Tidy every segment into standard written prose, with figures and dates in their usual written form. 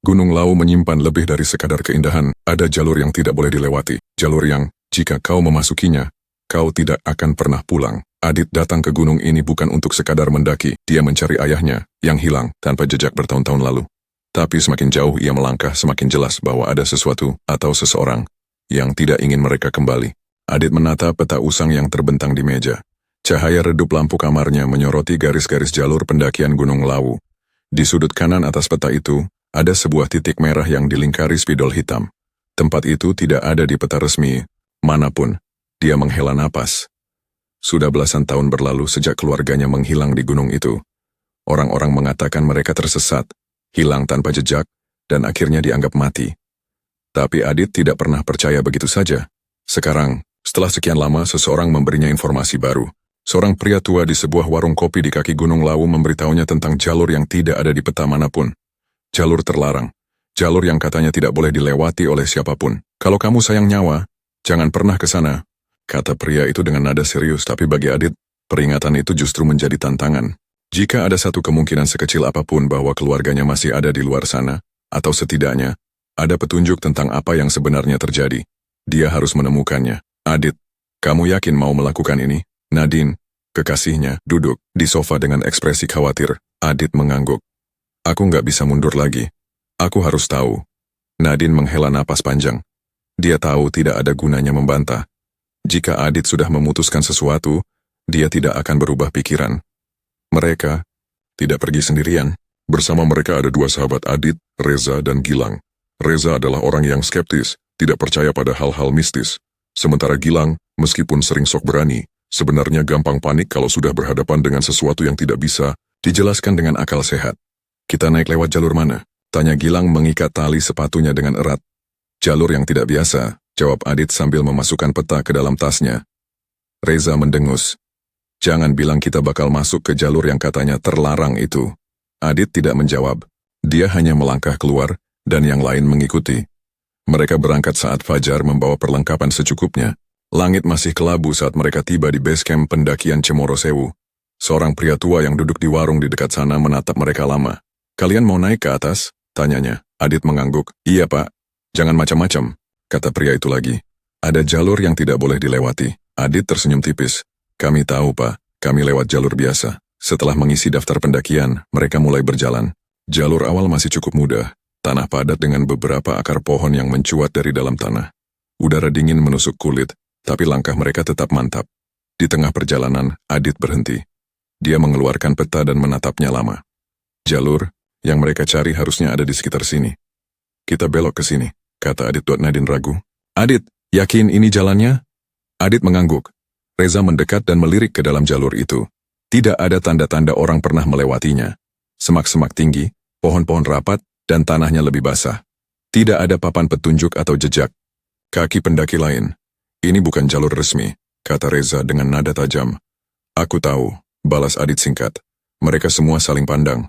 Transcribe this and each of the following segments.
Gunung Lawu menyimpan lebih dari sekadar keindahan. Ada jalur yang tidak boleh dilewati. Jalur yang, jika kau memasukinya, kau tidak akan pernah pulang. Adit datang ke gunung ini bukan untuk sekadar mendaki. Dia mencari ayahnya, yang hilang tanpa jejak bertahun-tahun lalu. Tapi semakin jauh ia melangkah, semakin jelas bahwa ada sesuatu atau seseorang yang tidak ingin mereka kembali. Adit menatap peta usang yang terbentang di meja. Cahaya redup lampu kamarnya menyoroti garis-garis jalur pendakian Gunung Lawu. Di sudut kanan atas peta itu, ada sebuah titik merah yang dilingkari spidol hitam. Tempat itu tidak ada di peta resmi manapun. Dia menghela napas. Sudah belasan tahun berlalu sejak keluarganya menghilang di gunung itu. Orang-orang mengatakan mereka tersesat, hilang tanpa jejak, dan akhirnya dianggap mati. Tapi Adit tidak pernah percaya begitu saja. Sekarang, setelah sekian lama seseorang memberinya informasi baru. Seorang pria tua di sebuah warung kopi di kaki Gunung Lawu memberitahunya tentang jalur yang tidak ada di peta manapun. Jalur terlarang. Jalur yang katanya tidak boleh dilewati oleh siapapun. Kalau kamu sayang nyawa, jangan pernah ke sana, kata pria itu dengan nada serius. Tapi bagi Adit, peringatan itu justru menjadi tantangan. Jika ada satu kemungkinan sekecil apapun bahwa keluarganya masih ada di luar sana, atau setidaknya, ada petunjuk tentang apa yang sebenarnya terjadi, dia harus menemukannya. Adit, kamu yakin mau melakukan ini? Nadine, kekasihnya, duduk di sofa dengan ekspresi khawatir. Adit mengangguk. Aku nggak bisa mundur lagi. Aku harus tahu. Nadine menghela napas panjang. Dia tahu tidak ada gunanya membantah. Jika Adit sudah memutuskan sesuatu, dia tidak akan berubah pikiran. Mereka tidak pergi sendirian. Bersama mereka ada dua sahabat Adit, Reza dan Gilang. Reza adalah orang yang skeptis, tidak percaya pada hal-hal mistis. Sementara Gilang, meskipun sering sok berani, sebenarnya gampang panik kalau sudah berhadapan dengan sesuatu yang tidak bisa dijelaskan dengan akal sehat. Kita naik lewat jalur mana? Tanya Gilang mengikat tali sepatunya dengan erat. Jalur yang tidak biasa, jawab Adit sambil memasukkan peta ke dalam tasnya. Reza mendengus. Jangan bilang kita bakal masuk ke jalur yang katanya terlarang itu. Adit tidak menjawab. Dia hanya melangkah keluar, dan yang lain mengikuti. Mereka berangkat saat fajar membawa perlengkapan secukupnya. Langit masih kelabu saat mereka tiba di base camp pendakian Cemoro Sewu. Seorang pria tua yang duduk di warung di dekat sana menatap mereka lama. Kalian mau naik ke atas? Tanyanya. Adit mengangguk. Iya pak. Jangan macam-macam, kata pria itu lagi. Ada jalur yang tidak boleh dilewati. Adit tersenyum tipis. Kami tahu pak, kami lewat jalur biasa. Setelah mengisi daftar pendakian, mereka mulai berjalan. Jalur awal masih cukup mudah. Tanah padat dengan beberapa akar pohon yang mencuat dari dalam tanah. Udara dingin menusuk kulit, tapi langkah mereka tetap mantap. Di tengah perjalanan, Adit berhenti. Dia mengeluarkan peta dan menatapnya lama. Jalur yang mereka cari harusnya ada di sekitar sini. Kita belok ke sini, kata Adit buat Nadine ragu. Adit, yakin ini jalannya? Adit mengangguk. Reza mendekat dan melirik ke dalam jalur itu. Tidak ada tanda-tanda orang pernah melewatinya. Semak-semak tinggi, pohon-pohon rapat, dan tanahnya lebih basah. Tidak ada papan petunjuk atau jejak. Kaki pendaki lain. Ini bukan jalur resmi, kata Reza dengan nada tajam. Aku tahu, balas Adit singkat. Mereka semua saling pandang.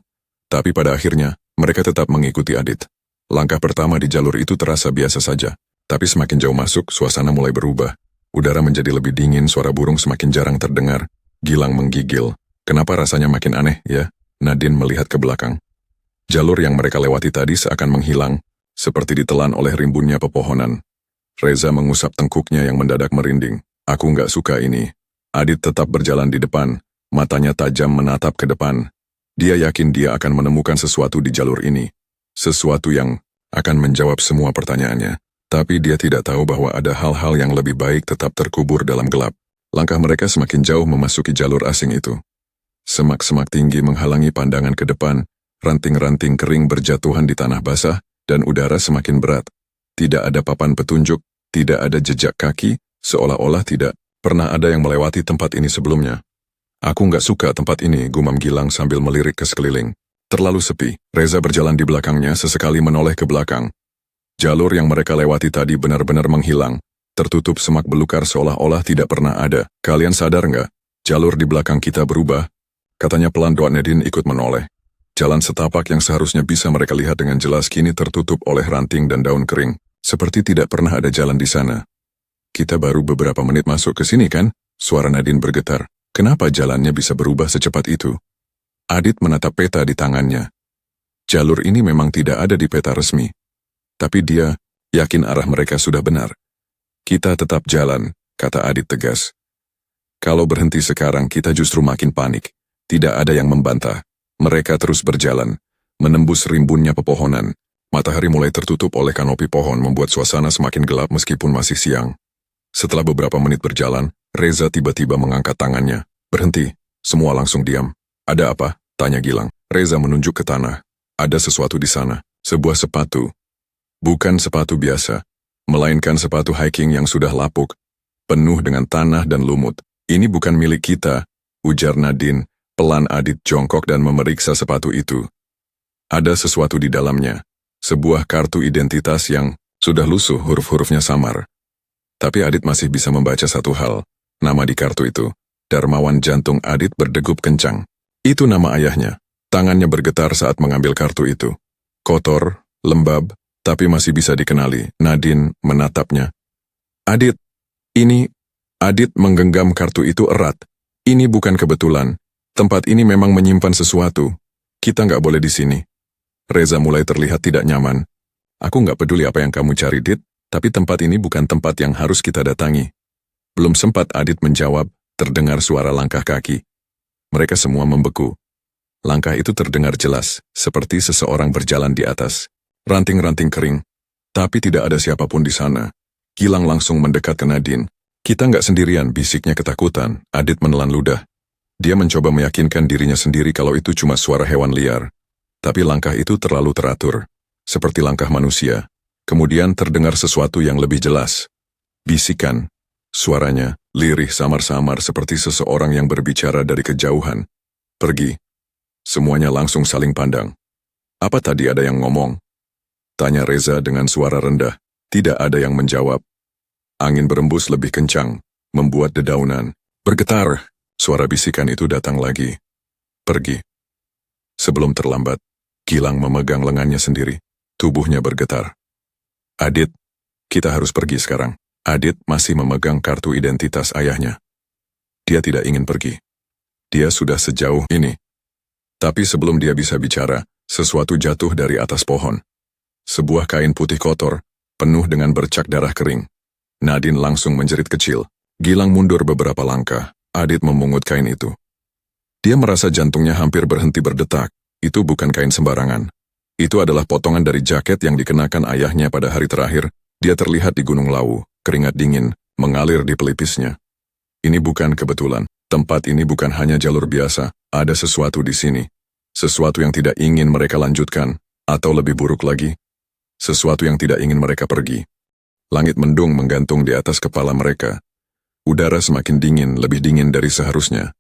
Tapi pada akhirnya, mereka tetap mengikuti Adit. Langkah pertama di jalur itu terasa biasa saja. Tapi semakin jauh masuk, suasana mulai berubah. Udara menjadi lebih dingin, suara burung semakin jarang terdengar. Gilang menggigil. Kenapa rasanya makin aneh, ya? Nadine melihat ke belakang. Jalur yang mereka lewati tadi seakan menghilang, seperti ditelan oleh rimbunnya pepohonan. Reza mengusap tengkuknya yang mendadak merinding. Aku nggak suka ini. Adit tetap berjalan di depan, matanya tajam menatap ke depan. Dia yakin dia akan menemukan sesuatu di jalur ini. Sesuatu yang akan menjawab semua pertanyaannya. Tapi dia tidak tahu bahwa ada hal-hal yang lebih baik tetap terkubur dalam gelap. Langkah mereka semakin jauh memasuki jalur asing itu. Semak-semak tinggi menghalangi pandangan ke depan, ranting-ranting kering berjatuhan di tanah basah, dan udara semakin berat. Tidak ada papan petunjuk, tidak ada jejak kaki, seolah-olah tidak pernah ada yang melewati tempat ini sebelumnya. Aku nggak suka tempat ini, gumam Gilang sambil melirik ke sekeliling. Terlalu sepi. Reza berjalan di belakangnya, sesekali menoleh ke belakang. Jalur yang mereka lewati tadi benar-benar menghilang. Tertutup semak belukar seolah-olah tidak pernah ada. Kalian sadar nggak? Jalur di belakang kita berubah. Katanya pelan doa Nadine ikut menoleh. Jalan setapak yang seharusnya bisa mereka lihat dengan jelas kini tertutup oleh ranting dan daun kering. Seperti tidak pernah ada jalan di sana. Kita baru beberapa menit masuk ke sini kan? Suara Nadine bergetar. Kenapa jalannya bisa berubah secepat itu? Adit menatap peta di tangannya. Jalur ini memang tidak ada di peta resmi. Tapi dia yakin arah mereka sudah benar. Kita tetap jalan, kata Adit tegas. Kalau berhenti sekarang kita justru makin panik. Tidak ada yang membantah. Mereka terus berjalan, menembus rimbunnya pepohonan. Matahari mulai tertutup oleh kanopi pohon membuat suasana semakin gelap meskipun masih siang. Setelah beberapa menit berjalan, Reza tiba-tiba mengangkat tangannya. Berhenti, semua langsung diam. Ada apa? Tanya Gilang. Reza menunjuk ke tanah. Ada sesuatu di sana, sebuah sepatu. Bukan sepatu biasa, melainkan sepatu hiking yang sudah lapuk, penuh dengan tanah dan lumut. Ini bukan milik kita, ujar Nadine. Pelan Adit jongkok dan memeriksa sepatu itu. Ada sesuatu di dalamnya. Sebuah kartu identitas yang sudah lusuh, huruf-hurufnya samar. Tapi Adit masih bisa membaca satu hal. Nama di kartu itu. Darmawan. Jantung Adit berdegup kencang. Itu nama ayahnya. Tangannya bergetar saat mengambil kartu itu. Kotor, lembab, tapi masih bisa dikenali. Nadine menatapnya. Adit, ini... Adit menggenggam kartu itu erat. Ini bukan kebetulan. Tempat ini memang menyimpan sesuatu. Kita nggak boleh di sini. Reza mulai terlihat tidak nyaman. Aku nggak peduli apa yang kamu cari, Dit, tapi tempat ini bukan tempat yang harus kita datangi. Belum sempat Adit menjawab, terdengar suara langkah kaki. Mereka semua membeku. Langkah itu terdengar jelas, seperti seseorang berjalan di atas. Ranting-ranting kering. Tapi tidak ada siapapun di sana. Gilang langsung mendekat ke Nadine. Kita nggak sendirian, bisiknya ketakutan. Adit menelan ludah. Dia mencoba meyakinkan dirinya sendiri kalau itu cuma suara hewan liar. Tapi langkah itu terlalu teratur, seperti langkah manusia. Kemudian terdengar sesuatu yang lebih jelas. Bisikan. Suaranya, lirih samar-samar seperti seseorang yang berbicara dari kejauhan. Pergi. Semuanya langsung saling pandang. Apa tadi ada yang ngomong? Tanya Reza dengan suara rendah. Tidak ada yang menjawab. Angin berembus lebih kencang, membuat dedaunan bergetar. Suara bisikan itu datang lagi. Pergi. Sebelum terlambat, Gilang memegang lengannya sendiri. Tubuhnya bergetar. Adit, kita harus pergi sekarang. Adit masih memegang kartu identitas ayahnya. Dia tidak ingin pergi. Dia sudah sejauh ini. Tapi sebelum dia bisa bicara, sesuatu jatuh dari atas pohon. Sebuah kain putih kotor, penuh dengan bercak darah kering. Nadine langsung menjerit kecil. Gilang mundur beberapa langkah. Adit memungut kain itu. Dia merasa jantungnya hampir berhenti berdetak. Itu bukan kain sembarangan. Itu adalah potongan dari jaket yang dikenakan ayahnya pada hari terakhir. Dia terlihat di Gunung Lawu, keringat dingin, mengalir di pelipisnya. Ini bukan kebetulan. Tempat ini bukan hanya jalur biasa. Ada sesuatu di sini. Sesuatu yang tidak ingin mereka lanjutkan. Atau lebih buruk lagi, sesuatu yang tidak ingin mereka pergi. Langit mendung menggantung di atas kepala mereka. Udara semakin dingin, lebih dingin dari seharusnya.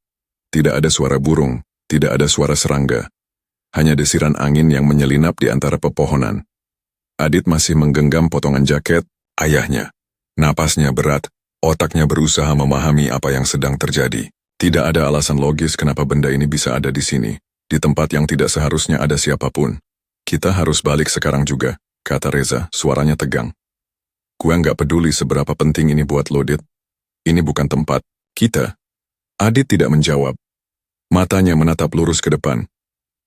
Tidak ada suara burung, tidak ada suara serangga. Hanya desiran angin yang menyelinap di antara pepohonan. Adit masih menggenggam potongan jaket ayahnya. Napasnya berat, otaknya berusaha memahami apa yang sedang terjadi. Tidak ada alasan logis kenapa benda ini bisa ada di sini, di tempat yang tidak seharusnya ada siapapun. Kita harus balik sekarang juga, kata Reza, suaranya tegang. Gua nggak peduli seberapa penting ini buat lo, Dit. Ini bukan tempat kita. Adit tidak menjawab. Matanya menatap lurus ke depan.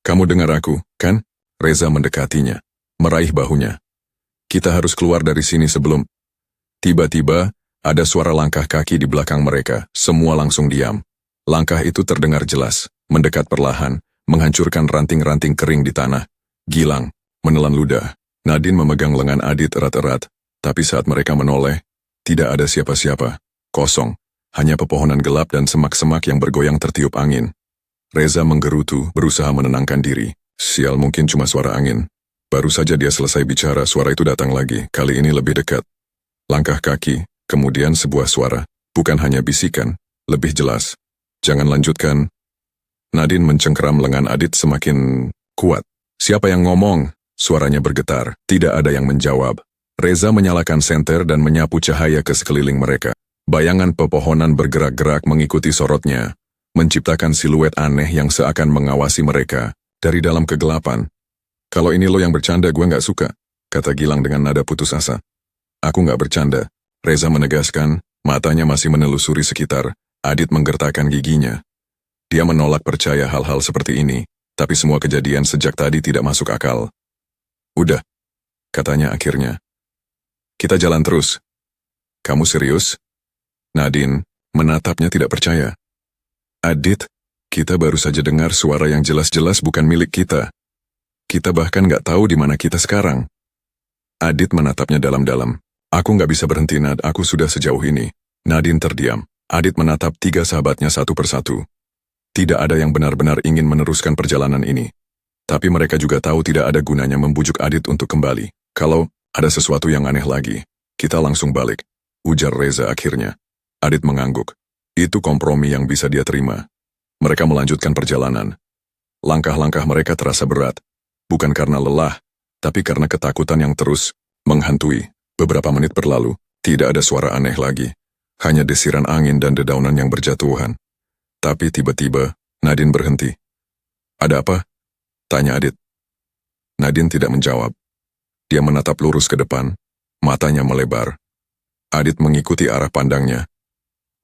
Kamu dengar aku, kan? Reza mendekatinya, meraih bahunya. Kita harus keluar dari sini sebelum... Tiba-tiba, ada suara langkah kaki di belakang mereka. Semua langsung diam. Langkah itu terdengar jelas, mendekat perlahan, menghancurkan ranting-ranting kering di tanah. Gilang menelan ludah. Nadine memegang lengan Adit erat-erat. Tapi saat mereka menoleh, tidak ada siapa-siapa. Kosong. Hanya pepohonan gelap dan semak-semak yang bergoyang tertiup angin. Reza menggerutu, berusaha menenangkan diri. Sial, mungkin cuma suara angin. Baru saja dia selesai bicara, suara itu datang lagi. Kali ini lebih dekat. Langkah kaki, kemudian sebuah suara. Bukan hanya bisikan, lebih jelas. Jangan lanjutkan. Nadine mencengkeram lengan Adit semakin kuat. Siapa yang ngomong? Suaranya bergetar. Tidak ada yang menjawab. Reza menyalakan senter dan menyapu cahaya ke sekeliling mereka. Bayangan pepohonan bergerak-gerak mengikuti sorotnya, menciptakan siluet aneh yang seakan mengawasi mereka dari dalam kegelapan. Kalau ini lo yang bercanda, gue nggak suka, kata Gilang dengan nada putus asa. Aku nggak bercanda, Reza menegaskan, matanya masih menelusuri sekitar. Adit menggertakkan giginya. Dia menolak percaya hal-hal seperti ini, Tapi semua kejadian sejak tadi tidak masuk akal. Udah, katanya akhirnya. Kita jalan terus. Kamu serius? Nadine menatapnya tidak percaya. Adit, kita baru saja dengar suara yang jelas-jelas bukan milik kita. Kita bahkan nggak tahu di mana kita sekarang. Adit menatapnya dalam-dalam. Aku nggak bisa berhenti, Nad, aku sudah sejauh ini. Nadine terdiam. Adit menatap 3 sahabatnya satu persatu. Tidak ada yang benar-benar ingin meneruskan perjalanan ini. Tapi mereka juga tahu tidak ada gunanya membujuk Adit untuk kembali. Kalau ada sesuatu yang aneh lagi, kita langsung balik, ujar Reza akhirnya. Adit mengangguk. Itu kompromi yang bisa dia terima. Mereka melanjutkan perjalanan. Langkah-langkah mereka terasa berat. Bukan karena lelah, tapi karena ketakutan yang terus menghantui. Beberapa menit berlalu, tidak ada suara aneh lagi. Hanya desiran angin dan dedaunan yang berjatuhan. Tapi tiba-tiba, Nadine berhenti. Ada apa? Tanya Adit. Nadine tidak menjawab. Dia menatap lurus ke depan, matanya melebar. Adit mengikuti arah pandangnya,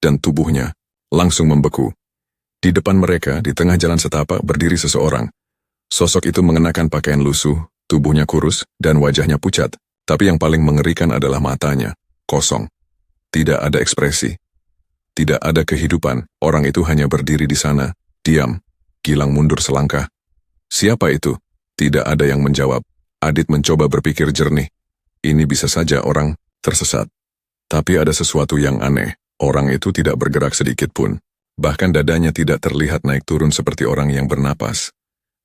dan tubuhnya langsung membeku. Di depan mereka, di tengah jalan setapak, berdiri seseorang. Sosok itu mengenakan pakaian lusuh, tubuhnya kurus, dan wajahnya pucat. Tapi yang paling mengerikan adalah matanya, kosong. Tidak ada ekspresi. Tidak ada kehidupan, orang itu hanya berdiri di sana, diam. Gilang mundur selangkah. Siapa itu? Tidak ada yang menjawab. Adit mencoba berpikir jernih. Ini bisa saja orang tersesat. Tapi ada sesuatu yang aneh. Orang itu tidak bergerak sedikit pun. Bahkan dadanya tidak terlihat naik turun seperti orang yang bernapas.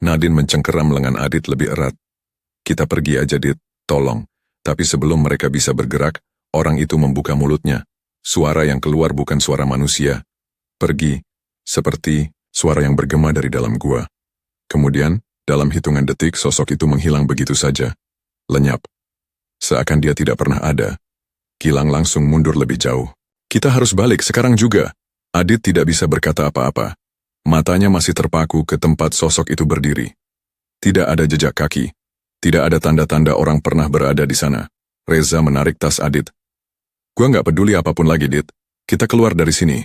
Nadine mencengkeram lengan Adit lebih erat. Kita pergi aja, Dit, tolong. Tapi sebelum mereka bisa bergerak, orang itu membuka mulutnya. Suara yang keluar bukan suara manusia. Pergi, seperti suara yang bergema dari dalam gua. Kemudian, dalam hitungan detik sosok itu menghilang begitu saja. Lenyap. Seakan dia tidak pernah ada. Gilang langsung mundur lebih jauh. Kita harus balik sekarang juga. Adit tidak bisa berkata apa-apa. Matanya masih terpaku ke tempat sosok itu berdiri. Tidak ada jejak kaki. Tidak ada tanda-tanda orang pernah berada di sana. Reza menarik tas Adit. Gua nggak peduli apapun lagi, Dit. Kita keluar dari sini.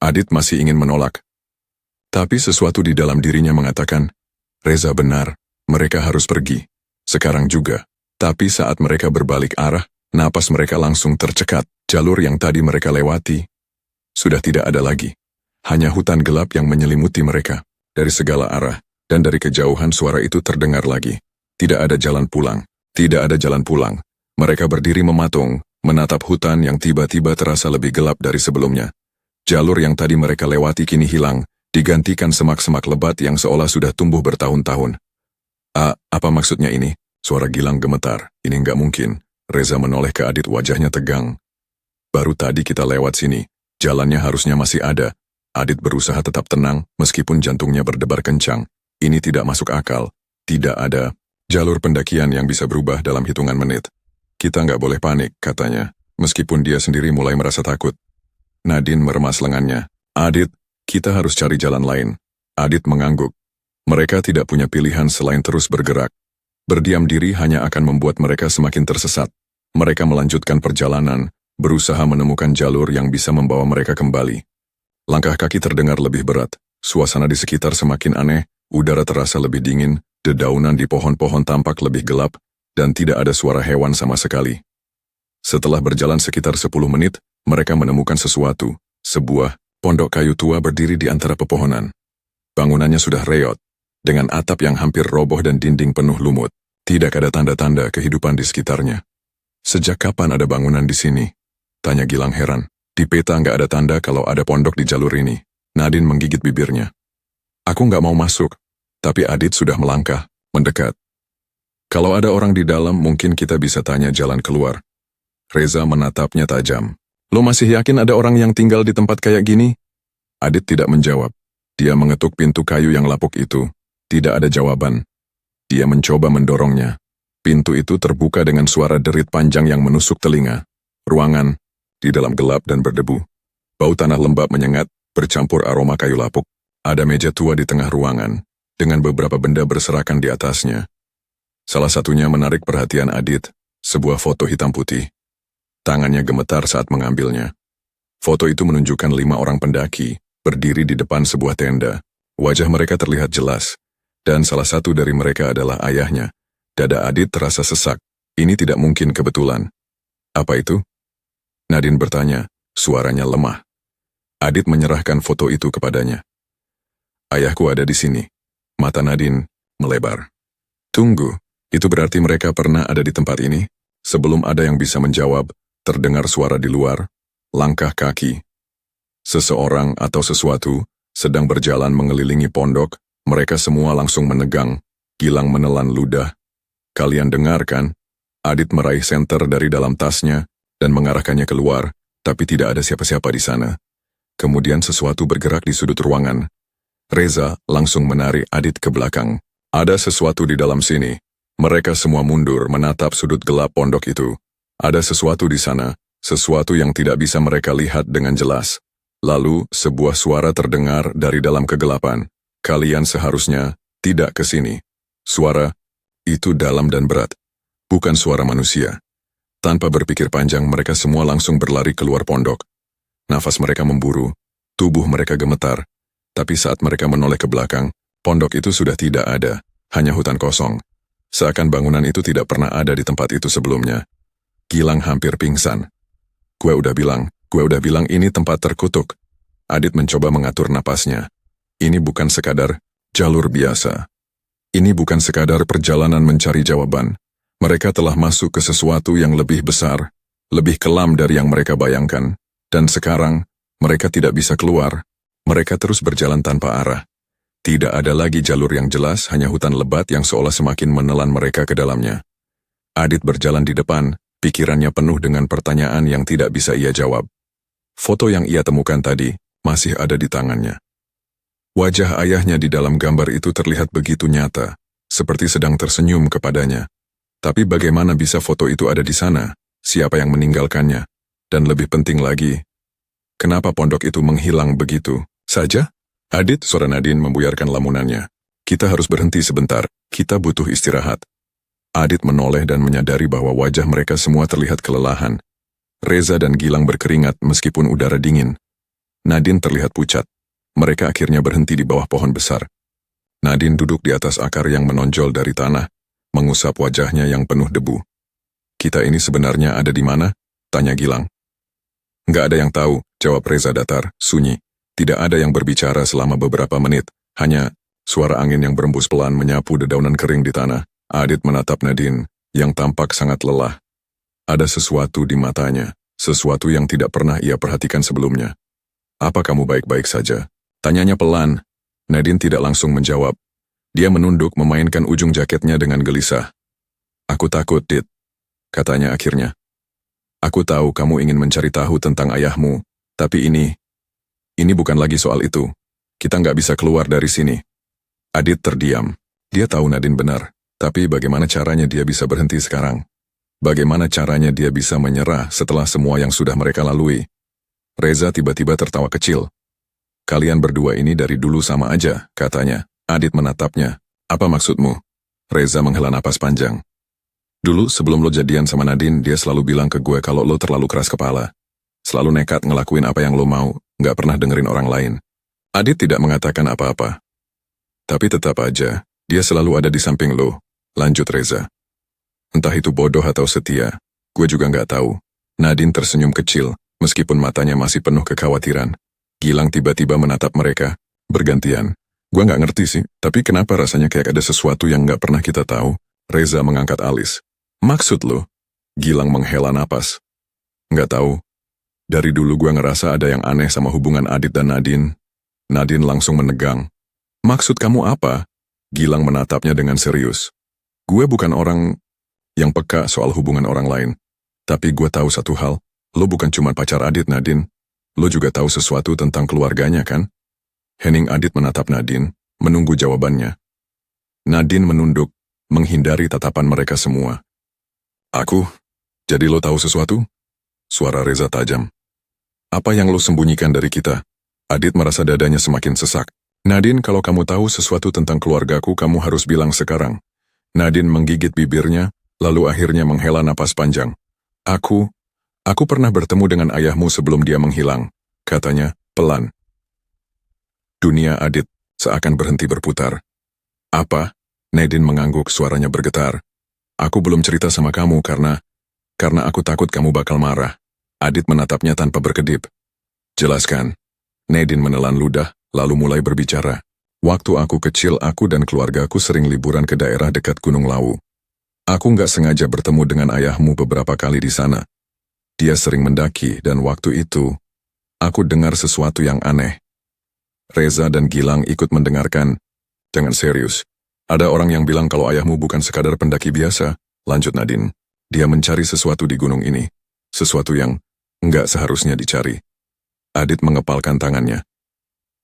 Adit masih ingin menolak. Tapi sesuatu di dalam dirinya mengatakan, Reza benar, mereka harus pergi. Sekarang juga. Tapi saat mereka berbalik arah, napas mereka langsung tercekat. Jalur yang tadi mereka lewati sudah tidak ada lagi. Hanya hutan gelap yang menyelimuti mereka. Dari segala arah, dan dari kejauhan suara itu terdengar lagi. Tidak ada jalan pulang. Tidak ada jalan pulang. Mereka berdiri mematung, menatap hutan yang tiba-tiba terasa lebih gelap dari sebelumnya. Jalur yang tadi mereka lewati kini hilang, digantikan semak-semak lebat yang seolah sudah tumbuh bertahun-tahun. Apa maksudnya ini? Suara Gilang gemetar. Ini nggak mungkin. Reza menoleh ke Adit, wajahnya tegang. Baru tadi kita lewat sini. Jalannya harusnya masih ada. Adit berusaha tetap tenang, meskipun jantungnya berdebar kencang. Ini tidak masuk akal. Tidak ada jalur pendakian yang bisa berubah dalam hitungan menit. Kita nggak boleh panik, katanya. Meskipun dia sendiri mulai merasa takut. Nadine meremas lengannya. Adit, kita harus cari jalan lain. Adit mengangguk. Mereka tidak punya pilihan selain terus bergerak. Berdiam diri hanya akan membuat mereka semakin tersesat. Mereka melanjutkan perjalanan, berusaha menemukan jalur yang bisa membawa mereka kembali. Langkah kaki terdengar lebih berat. Suasana di sekitar semakin aneh, udara terasa lebih dingin, dedaunan di pohon-pohon tampak lebih gelap, dan tidak ada suara hewan sama sekali. Setelah berjalan sekitar 10 menit, mereka menemukan sesuatu, sebuah pondok kayu tua berdiri di antara pepohonan. Bangunannya sudah reot, dengan atap yang hampir roboh dan dinding penuh lumut. Tidak ada tanda-tanda kehidupan di sekitarnya. Sejak kapan ada bangunan di sini? Tanya Gilang heran. Di peta nggak ada tanda kalau ada pondok di jalur ini. Nadine menggigit bibirnya. Aku nggak mau masuk, tapi Adit sudah melangkah, mendekat. Kalau ada orang di dalam, mungkin kita bisa tanya jalan keluar. Reza menatapnya tajam. Lo masih yakin ada orang yang tinggal di tempat kayak gini? Adit tidak menjawab. Dia mengetuk pintu kayu yang lapuk itu. Tidak ada jawaban. Dia mencoba mendorongnya. Pintu itu terbuka dengan suara derit panjang yang menusuk telinga. Ruangan di dalam gelap dan berdebu. Bau tanah lembab menyengat, bercampur aroma kayu lapuk. Ada meja tua di tengah ruangan, dengan beberapa benda berserakan di atasnya. Salah satunya menarik perhatian Adit, sebuah foto hitam putih. Tangannya gemetar saat mengambilnya. Foto itu menunjukkan 5 orang pendaki, berdiri di depan sebuah tenda. Wajah mereka terlihat jelas. Dan salah satu dari mereka adalah ayahnya. Dada Adit terasa sesak. Ini tidak mungkin kebetulan. Apa itu? Nadine bertanya, suaranya lemah. Adit menyerahkan foto itu kepadanya. Ayahku ada di sini. Mata Nadine melebar. Tunggu, itu berarti mereka pernah ada di tempat ini? Sebelum ada yang bisa menjawab, terdengar suara di luar, langkah kaki. Seseorang atau sesuatu sedang berjalan mengelilingi pondok, mereka semua langsung menegang. Gilang menelan ludah. Kalian dengar kan? Adit meraih senter dari dalam tasnya dan mengarahkannya keluar, tapi tidak ada siapa-siapa di sana. Kemudian sesuatu bergerak di sudut ruangan. Reza langsung menarik Adit ke belakang. Ada sesuatu di dalam sini. Mereka semua mundur menatap sudut gelap pondok itu. Ada sesuatu di sana, sesuatu yang tidak bisa mereka lihat dengan jelas. Lalu, sebuah suara terdengar dari dalam kegelapan. Kalian seharusnya tidak ke sini. Suara itu dalam dan berat. Bukan suara manusia. Tanpa berpikir panjang, mereka semua langsung berlari keluar pondok. Nafas mereka memburu, tubuh mereka gemetar. Tapi saat mereka menoleh ke belakang, pondok itu sudah tidak ada, hanya hutan kosong. Seakan bangunan itu tidak pernah ada di tempat itu sebelumnya. Gilang hampir pingsan. Gue udah bilang ini tempat terkutuk. Adit mencoba mengatur napasnya. Ini bukan sekadar jalur biasa. Ini bukan sekadar perjalanan mencari jawaban. Mereka telah masuk ke sesuatu yang lebih besar, lebih kelam dari yang mereka bayangkan. Dan sekarang, mereka tidak bisa keluar. Mereka terus berjalan tanpa arah. Tidak ada lagi jalur yang jelas, hanya hutan lebat yang seolah semakin menelan mereka ke dalamnya. Adit berjalan di depan, pikirannya penuh dengan pertanyaan yang tidak bisa ia jawab. Foto yang ia temukan tadi masih ada di tangannya. Wajah ayahnya di dalam gambar itu terlihat begitu nyata, seperti sedang tersenyum kepadanya. Tapi bagaimana bisa foto itu ada di sana? Siapa yang meninggalkannya? Dan lebih penting lagi, kenapa pondok itu menghilang begitu saja? Adit, suara Nadine membuyarkan lamunannya. Kita harus berhenti sebentar, kita butuh istirahat. Adit menoleh dan menyadari bahwa wajah mereka semua terlihat kelelahan. Reza dan Gilang berkeringat meskipun udara dingin. Nadine terlihat pucat. Mereka akhirnya berhenti di bawah pohon besar. Nadine duduk di atas akar yang menonjol dari tanah, mengusap wajahnya yang penuh debu. Kita ini sebenarnya ada di mana? Tanya Gilang. Nggak ada yang tahu, jawab Reza datar, sunyi. Tidak ada yang berbicara selama beberapa menit, hanya suara angin yang berembus pelan menyapu dedaunan kering di tanah. Adit menatap Nadine, yang tampak sangat lelah. Ada sesuatu di matanya, sesuatu yang tidak pernah ia perhatikan sebelumnya. Apa kamu baik-baik saja? Tanyanya pelan. Nadine tidak langsung menjawab. Dia menunduk memainkan ujung jaketnya dengan gelisah. Aku takut, Dit, katanya akhirnya. Aku tahu kamu ingin mencari tahu tentang ayahmu, tapi ini bukan lagi soal itu. Kita nggak bisa keluar dari sini. Adit terdiam. Dia tahu Nadine benar, tapi bagaimana caranya dia bisa berhenti sekarang? Bagaimana caranya dia bisa menyerah setelah semua yang sudah mereka lalui? Reza tiba-tiba tertawa kecil. Kalian berdua ini dari dulu sama aja, katanya. Adit menatapnya. Apa maksudmu? Reza menghela napas panjang. Dulu sebelum lo jadian sama Nadine, dia selalu bilang ke gue kalau lo terlalu keras kepala. Selalu nekat ngelakuin apa yang lo mau, nggak pernah dengerin orang lain. Adit tidak mengatakan apa-apa. Tapi tetap aja, dia selalu ada di samping lo, lanjut Reza. Entah itu bodoh atau setia, gue juga nggak tahu. Nadine tersenyum kecil, meskipun matanya masih penuh kekhawatiran. Gilang tiba-tiba menatap mereka, bergantian. Gue nggak ngerti sih, tapi kenapa rasanya kayak ada sesuatu yang nggak pernah kita tahu? Reza mengangkat alis. Maksud lo? Gilang menghela napas. Nggak tahu. Dari dulu gue ngerasa ada yang aneh sama hubungan Adit dan Nadine. Nadine langsung menegang. Maksud kamu apa? Gilang menatapnya dengan serius. Gue bukan orang yang peka soal hubungan orang lain. Tapi gue tahu satu hal, lo bukan cuma pacar Adit, Nadine. Lo juga tahu sesuatu tentang keluarganya, kan? Hening Adit menatap Nadine, menunggu jawabannya. Nadine menunduk, menghindari tatapan mereka semua. Aku? Jadi lo tahu sesuatu? Suara Reza tajam. Apa yang lo sembunyikan dari kita? Adit merasa dadanya semakin sesak. Nadine, kalau kamu tahu sesuatu tentang keluargaku, kamu harus bilang sekarang. Nadine menggigit bibirnya, lalu akhirnya menghela napas panjang. Aku pernah bertemu dengan ayahmu sebelum dia menghilang, katanya, pelan. Dunia Adit seakan berhenti berputar. Apa? Nadine mengangguk, suaranya bergetar. Aku belum cerita sama kamu karena aku takut kamu bakal marah. Adit menatapnya tanpa berkedip. Jelaskan. Nadine menelan ludah, lalu mulai berbicara. Waktu aku kecil, aku dan keluargaku sering liburan ke daerah dekat Gunung Lawu. Aku nggak sengaja bertemu dengan ayahmu beberapa kali di sana. Dia sering mendaki, dan waktu itu, aku dengar sesuatu yang aneh. Reza dan Gilang ikut mendengarkan. Jangan serius. Ada orang yang bilang kalau ayahmu bukan sekadar pendaki biasa, lanjut Nadine. Dia mencari sesuatu di gunung ini. Sesuatu yang nggak seharusnya dicari. Adit mengepalkan tangannya.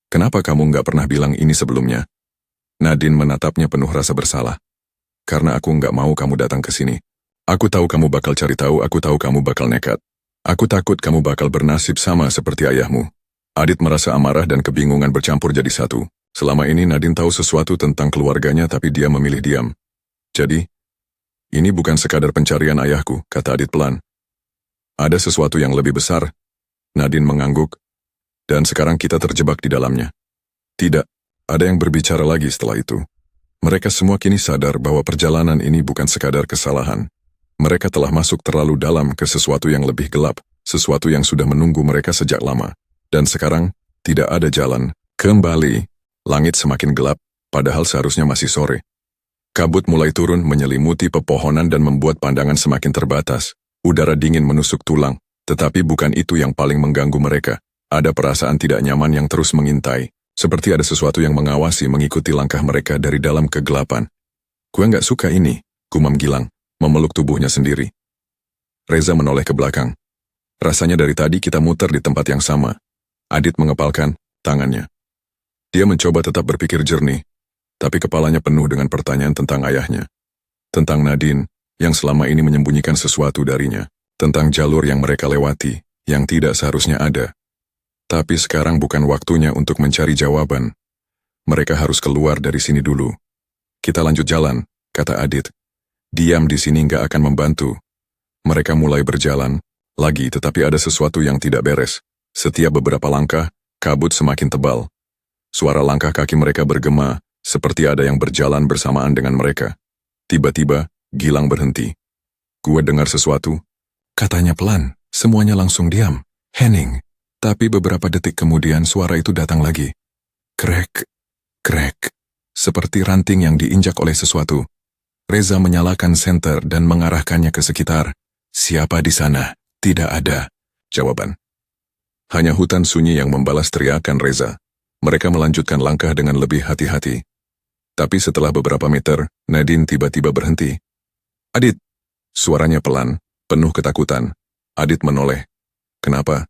Kenapa kamu nggak pernah bilang ini sebelumnya? Nadine menatapnya penuh rasa bersalah. Karena aku nggak mau kamu datang ke sini. Aku tahu kamu bakal cari tahu, aku tahu kamu bakal nekat. Aku takut kamu bakal bernasib sama seperti ayahmu. Adit merasa amarah dan kebingungan bercampur jadi satu. Selama ini Nadine tahu sesuatu tentang keluarganya tapi dia memilih diam. Jadi, ini bukan sekadar pencarian ayahku, kata Adit pelan. Ada sesuatu yang lebih besar. Nadine mengangguk. Dan sekarang kita terjebak di dalamnya. Tidak, ada yang berbicara lagi setelah itu. Mereka semua kini sadar bahwa perjalanan ini bukan sekadar kesalahan. Mereka telah masuk terlalu dalam ke sesuatu yang lebih gelap, sesuatu yang sudah menunggu mereka sejak lama. Dan sekarang, tidak ada jalan kembali. Langit semakin gelap, padahal seharusnya masih sore. Kabut mulai turun menyelimuti pepohonan dan membuat pandangan semakin terbatas. Udara dingin menusuk tulang, tetapi bukan itu yang paling mengganggu mereka. Ada perasaan tidak nyaman yang terus mengintai, seperti ada sesuatu yang mengawasi mengikuti langkah mereka dari dalam kegelapan. Gue nggak suka ini, gumam Gilang, memeluk tubuhnya sendiri. Reza menoleh ke belakang. Rasanya dari tadi kita muter di tempat yang sama. Adit mengepalkan tangannya. Dia mencoba tetap berpikir jernih, tapi kepalanya penuh dengan pertanyaan tentang ayahnya. Tentang Nadine, yang selama ini menyembunyikan sesuatu darinya. Tentang jalur yang mereka lewati, yang tidak seharusnya ada. Tapi sekarang bukan waktunya untuk mencari jawaban. Mereka harus keluar dari sini dulu. Kita lanjut jalan, kata Adit. Diam di sini nggak akan membantu. Mereka mulai berjalan, lagi tetapi ada sesuatu yang tidak beres. Setiap beberapa langkah, kabut semakin tebal. Suara langkah kaki mereka bergema, seperti ada yang berjalan bersamaan dengan mereka. Tiba-tiba, Gilang berhenti. Gue dengar sesuatu. Katanya pelan, semuanya langsung diam. Henning. Tapi beberapa detik kemudian suara itu datang lagi. Krek, krek. Seperti ranting yang diinjak oleh sesuatu. Reza menyalakan senter dan mengarahkannya ke sekitar. Siapa di sana? Tidak ada. Jawaban. Hanya hutan sunyi yang membalas teriakan Reza. Mereka melanjutkan langkah dengan lebih hati-hati. Tapi setelah beberapa meter, Nadine tiba-tiba berhenti. Adit. Suaranya pelan, penuh ketakutan. Adit menoleh. Kenapa?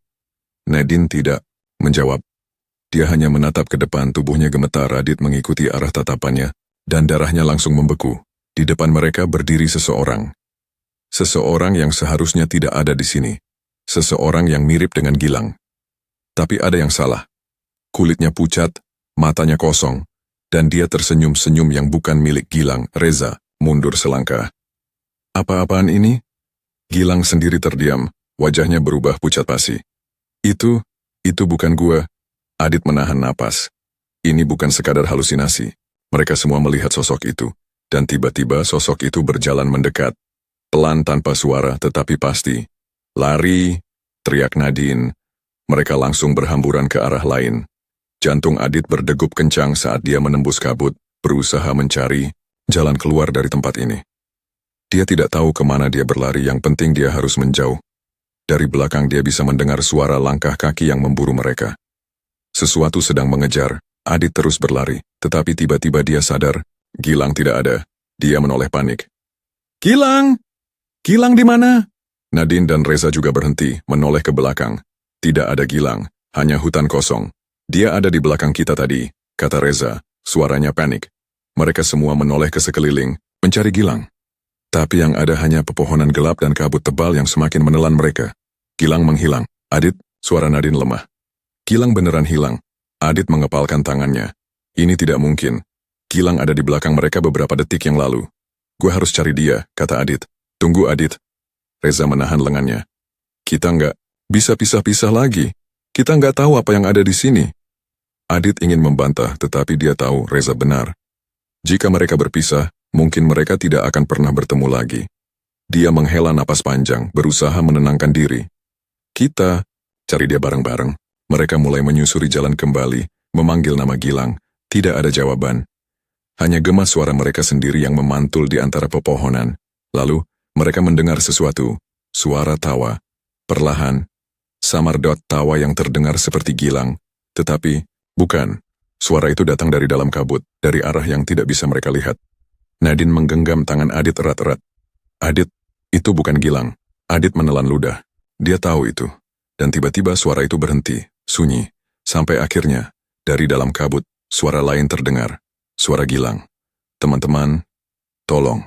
Nadine tidak menjawab. Dia hanya menatap ke depan, tubuhnya gemetar. Adit mengikuti arah tatapannya, dan darahnya langsung membeku. Di depan mereka berdiri seseorang. Seseorang yang seharusnya tidak ada di sini. Seseorang yang mirip dengan Gilang. Tapi ada yang salah. Kulitnya pucat, matanya kosong, dan dia tersenyum-senyum yang bukan milik Gilang. Reza mundur selangkah. Apa-apaan ini? Gilang sendiri terdiam, wajahnya berubah pucat pasi. Itu bukan gua. Adit menahan napas. Ini bukan sekadar halusinasi. Mereka semua melihat sosok itu, dan tiba-tiba sosok itu berjalan mendekat. Pelan tanpa suara tetapi pasti. Lari, teriak Nadine. Mereka langsung berhamburan ke arah lain. Jantung Adit berdegup kencang saat dia menembus kabut, berusaha mencari jalan keluar dari tempat ini. Dia tidak tahu kemana dia berlari, yang penting dia harus menjauh. Dari belakang dia bisa mendengar suara langkah kaki yang memburu mereka. Sesuatu sedang mengejar. Adit terus berlari, tetapi tiba-tiba dia sadar, Gilang tidak ada. Dia menoleh panik. Gilang! Gilang di mana? Nadine dan Reza juga berhenti, menoleh ke belakang. Tidak ada Gilang, hanya hutan kosong. Dia ada di belakang kita tadi, kata Reza, suaranya panik. Mereka semua menoleh ke sekeliling, mencari Gilang. Tapi yang ada hanya pepohonan gelap dan kabut tebal yang semakin menelan mereka. Gilang menghilang. Adit, suara Nadine lemah. Gilang beneran hilang. Adit mengepalkan tangannya. Ini tidak mungkin. Gilang ada di belakang mereka beberapa detik yang lalu. Gue harus cari dia, kata Adit. Tunggu Adit. Reza menahan lengannya. Kita nggak bisa pisah-pisah lagi. Kita nggak tahu apa yang ada di sini. Adit ingin membantah, tetapi dia tahu Reza benar. Jika mereka berpisah, mungkin mereka tidak akan pernah bertemu lagi. Dia menghela napas panjang, berusaha menenangkan diri. Kita cari dia bareng-bareng. Mereka mulai menyusuri jalan kembali, memanggil nama Gilang. Tidak ada jawaban. Hanya gema suara mereka sendiri yang memantul di antara pepohonan. Lalu, mereka mendengar sesuatu. Suara tawa. Perlahan. Samar tawa yang terdengar seperti Gilang. Tetapi, bukan. Suara itu datang dari dalam kabut, dari arah yang tidak bisa mereka lihat. Nadine menggenggam tangan Adit erat-erat. Adit, itu bukan Gilang. Adit menelan ludah. Dia tahu itu. Dan tiba-tiba suara itu berhenti, sunyi. Sampai akhirnya, dari dalam kabut, suara lain terdengar. Suara Gilang. Teman-teman, tolong.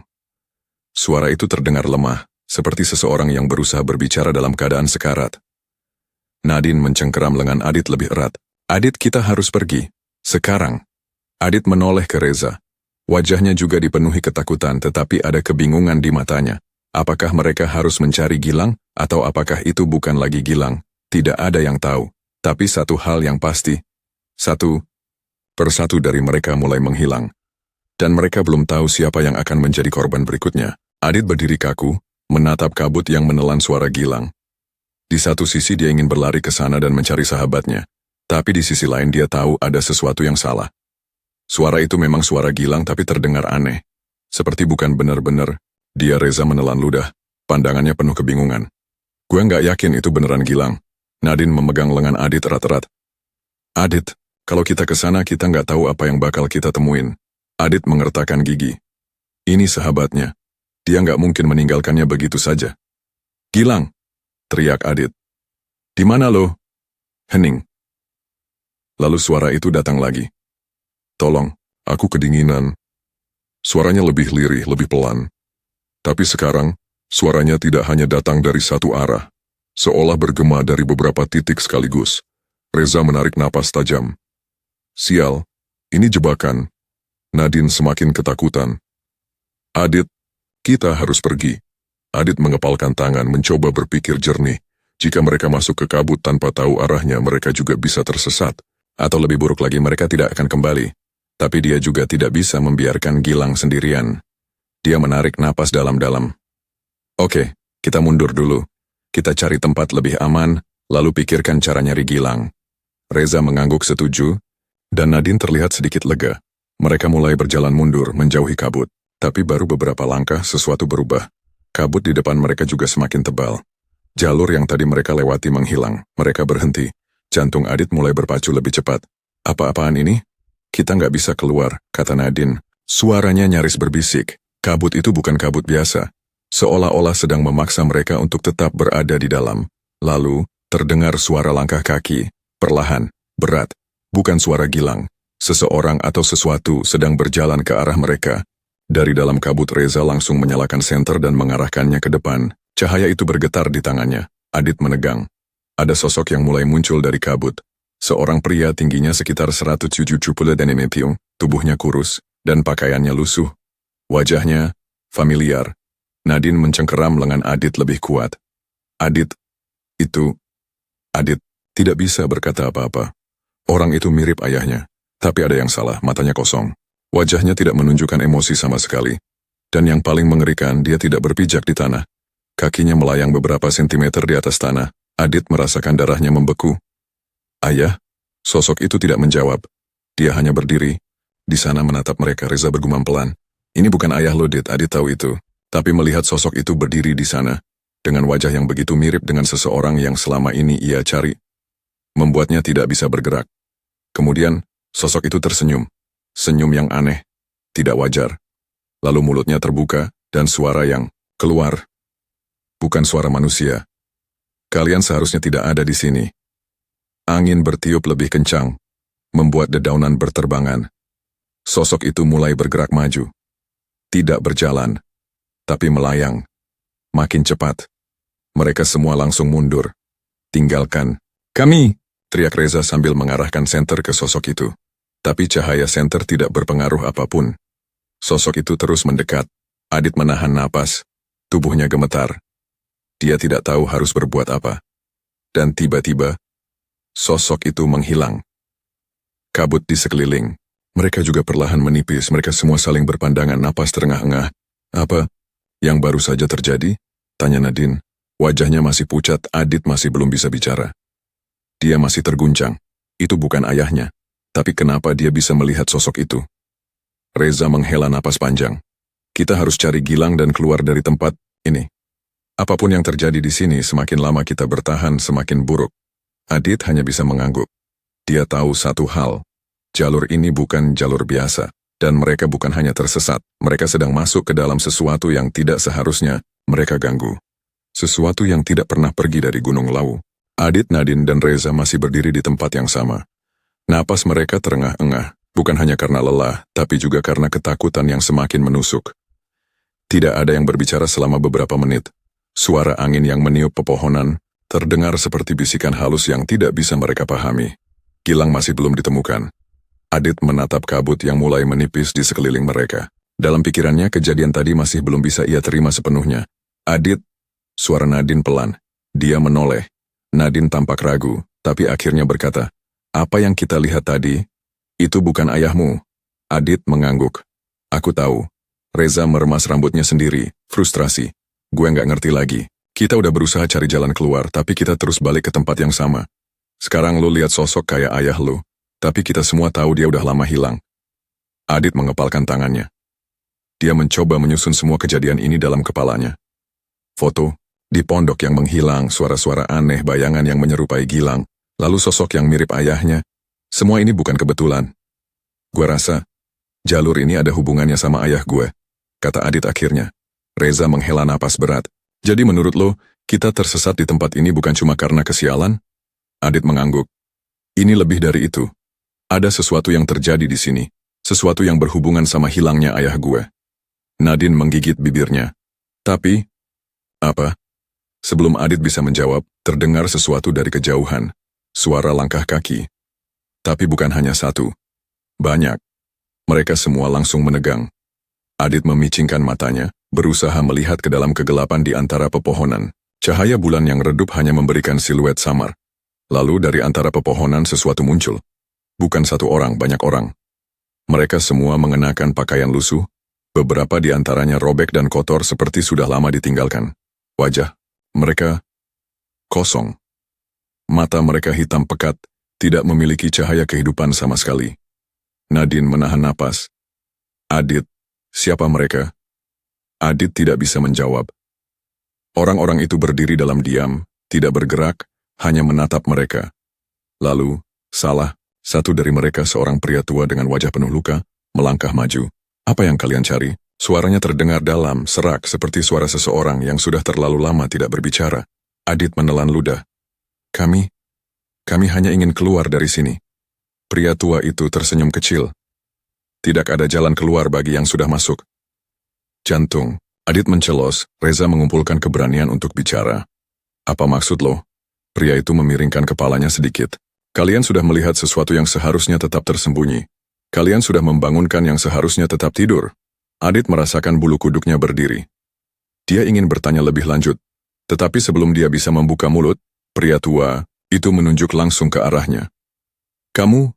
Suara itu terdengar lemah, seperti seseorang yang berusaha berbicara dalam keadaan sekarat. Nadine mencengkeram lengan Adit lebih erat. Adit, kita harus pergi. Sekarang. Adit menoleh ke Reza. Wajahnya juga dipenuhi ketakutan, tetapi ada kebingungan di matanya. Apakah mereka harus mencari Gilang, atau apakah itu bukan lagi Gilang? Tidak ada yang tahu. Tapi satu hal yang pasti. Satu persatu dari mereka mulai menghilang. Dan mereka belum tahu siapa yang akan menjadi korban berikutnya. Adit berdiri kaku, menatap kabut yang menelan suara Gilang. Di satu sisi dia ingin berlari ke sana dan mencari sahabatnya. Tapi di sisi lain dia tahu ada sesuatu yang salah. Suara itu memang suara Gilang tapi terdengar aneh. Seperti bukan benar-benar. Dia Reza menelan ludah. Pandangannya penuh kebingungan. Gue nggak yakin itu beneran Gilang. Nadine memegang lengan Adit erat-erat. Adit, kalau kita ke sana kita nggak tahu apa yang bakal kita temuin. Adit mengertakkan gigi. Ini sahabatnya. Dia nggak mungkin meninggalkannya begitu saja. Gilang, teriak Adit. Di mana lo? Hening. Lalu suara itu datang lagi. Tolong, aku kedinginan. Suaranya lebih lirih, lebih pelan. Tapi sekarang, suaranya tidak hanya datang dari satu arah. Seolah bergema dari beberapa titik sekaligus. Reza menarik napas tajam. Sial, ini jebakan. Nadine semakin ketakutan. Adit, kita harus pergi. Adit mengepalkan tangan mencoba berpikir jernih. Jika mereka masuk ke kabut tanpa tahu arahnya, mereka juga bisa tersesat. Atau lebih buruk lagi, mereka tidak akan kembali. Tapi dia juga tidak bisa membiarkan Gilang sendirian. Dia menarik napas dalam-dalam. Oke, kita mundur dulu. Kita cari tempat lebih aman, lalu pikirkan cara nyari Gilang. Reza mengangguk setuju, dan Nadine terlihat sedikit lega. Mereka mulai berjalan mundur, menjauhi kabut. Tapi baru beberapa langkah, sesuatu berubah. Kabut di depan mereka juga semakin tebal. Jalur yang tadi mereka lewati menghilang. Mereka berhenti. Jantung Adit mulai berpacu lebih cepat. Apa-apaan ini? Kita nggak bisa keluar, kata Nadine. Suaranya nyaris berbisik. Kabut itu bukan kabut biasa. Seolah-olah sedang memaksa mereka untuk tetap berada di dalam. Lalu, terdengar suara langkah kaki. Perlahan, berat. Bukan suara Gilang. Seseorang atau sesuatu sedang berjalan ke arah mereka. Dari dalam kabut Reza langsung menyalakan senter dan mengarahkannya ke depan. Cahaya itu bergetar di tangannya. Adit menegang. Ada sosok yang mulai muncul dari kabut. Seorang pria tingginya sekitar 170 cm, tubuhnya kurus, dan pakaiannya lusuh. Wajahnya familiar. Nadine mencengkeram lengan Adit lebih kuat. Adit, itu... Adit tidak bisa berkata apa-apa. Orang itu mirip ayahnya. Tapi ada yang salah, matanya kosong. Wajahnya tidak menunjukkan emosi sama sekali. Dan yang paling mengerikan, dia tidak berpijak di tanah. Kakinya melayang beberapa sentimeter di atas tanah. Adit merasakan darahnya membeku. Ayah? Sosok itu tidak menjawab. Dia hanya berdiri. Di sana menatap mereka. Reza bergumam pelan. Ini bukan ayah lo, Dit. Adit tahu itu. Tapi melihat sosok itu berdiri di sana, dengan wajah yang begitu mirip dengan seseorang yang selama ini ia cari, membuatnya tidak bisa bergerak. Kemudian, sosok itu tersenyum. Senyum yang aneh. Tidak wajar. Lalu mulutnya terbuka, dan suara yang keluar. Bukan suara manusia. Kalian seharusnya tidak ada di sini. Angin bertiup lebih kencang, membuat dedaunan berterbangan. Sosok itu mulai bergerak maju. Tidak berjalan, tapi melayang. Makin cepat. Mereka semua langsung mundur. Tinggalkan. Kami! Teriak Reza sambil mengarahkan senter ke sosok itu. Tapi cahaya senter tidak berpengaruh apapun. Sosok itu terus mendekat. Adit menahan napas. Tubuhnya gemetar. Dia tidak tahu harus berbuat apa. Dan tiba-tiba, sosok itu menghilang. Kabut di sekeliling, Mereka juga perlahan menipis, mereka semua saling berpandangan, napas terengah-engah. Apa yang baru saja terjadi? Tanya Nadine. Wajahnya masih pucat, Adit masih belum bisa bicara. Dia masih terguncang. Itu bukan ayahnya. Tapi kenapa dia bisa melihat sosok itu? Reza menghela napas panjang. Kita harus cari Gilang dan keluar dari tempat ini. Apapun yang terjadi di sini, semakin lama kita bertahan, semakin buruk. Adit hanya bisa mengangguk. Dia tahu satu hal. Jalur ini bukan jalur biasa. Dan mereka bukan hanya tersesat. Mereka sedang masuk ke dalam sesuatu yang tidak seharusnya mereka ganggu. Sesuatu yang tidak pernah pergi dari Gunung Lawu. Adit, Nadine, dan Reza masih berdiri di tempat yang sama. Napas mereka terengah-engah. Bukan hanya karena lelah, tapi juga karena ketakutan yang semakin menusuk. Tidak ada yang berbicara selama beberapa menit. Suara angin yang meniup pepohonan terdengar seperti bisikan halus yang tidak bisa mereka pahami. Gilang masih belum ditemukan. Adit menatap kabut yang mulai menipis di sekeliling mereka. Dalam pikirannya, kejadian tadi masih belum bisa ia terima sepenuhnya. Adit, suara Nadine pelan. Dia menoleh. Nadine tampak ragu, tapi akhirnya berkata, "Apa yang kita lihat tadi, itu bukan ayahmu." Adit mengangguk. "Aku tahu." Reza meremas rambutnya sendiri, frustrasi. "Gue nggak ngerti lagi. Kita udah berusaha cari jalan keluar, tapi kita terus balik ke tempat yang sama. Sekarang lu lihat sosok kayak ayah lu, tapi kita semua tahu dia udah lama hilang." Adit mengepalkan tangannya. Dia mencoba menyusun semua kejadian ini dalam kepalanya. Foto di pondok yang menghilang, suara-suara aneh, bayangan yang menyerupai Gilang, lalu sosok yang mirip ayahnya. Semua ini bukan kebetulan. "Gua rasa jalur ini ada hubungannya sama ayah gue," kata Adit akhirnya. Reza menghela napas berat. "Jadi menurut lo, kita tersesat di tempat ini bukan cuma karena kesialan?" Adit mengangguk. "Ini lebih dari itu. Ada sesuatu yang terjadi di sini. Sesuatu yang berhubungan sama hilangnya ayah gue." Nadine menggigit bibirnya. "Tapi, apa?" Sebelum Adit bisa menjawab, terdengar sesuatu dari kejauhan. Suara langkah kaki. Tapi bukan hanya satu. Banyak. Mereka semua langsung menegang. Adit memicingkan matanya, berusaha melihat ke dalam kegelapan di antara pepohonan. Cahaya bulan yang redup hanya memberikan siluet samar. Lalu dari antara pepohonan sesuatu muncul. Bukan satu orang, banyak orang. Mereka semua mengenakan pakaian lusuh. Beberapa di antaranya robek dan kotor seperti sudah lama ditinggalkan. Wajah mereka kosong. Mata mereka hitam pekat, tidak memiliki cahaya kehidupan sama sekali. Nadine menahan napas. "Adit, siapa mereka?" Adit tidak bisa menjawab. Orang-orang itu berdiri dalam diam, tidak bergerak, hanya menatap mereka. Lalu, satu dari mereka, seorang pria tua dengan wajah penuh luka, melangkah maju. "Apa yang kalian cari?" Suaranya terdengar dalam, serak, seperti suara seseorang yang sudah terlalu lama tidak berbicara. Adit menelan ludah. Kami hanya ingin keluar dari sini." Pria tua itu tersenyum kecil. "Tidak ada jalan keluar bagi yang sudah masuk." Jantung. Adit mencelos, Reza mengumpulkan keberanian untuk bicara. "Apa maksud lo?" Pria itu memiringkan kepalanya sedikit. "Kalian sudah melihat sesuatu yang seharusnya tetap tersembunyi. Kalian sudah membangunkan yang seharusnya tetap tidur." Adit merasakan bulu kuduknya berdiri. Dia ingin bertanya lebih lanjut, tetapi sebelum dia bisa membuka mulut, pria tua itu menunjuk langsung ke arahnya. "Kamu,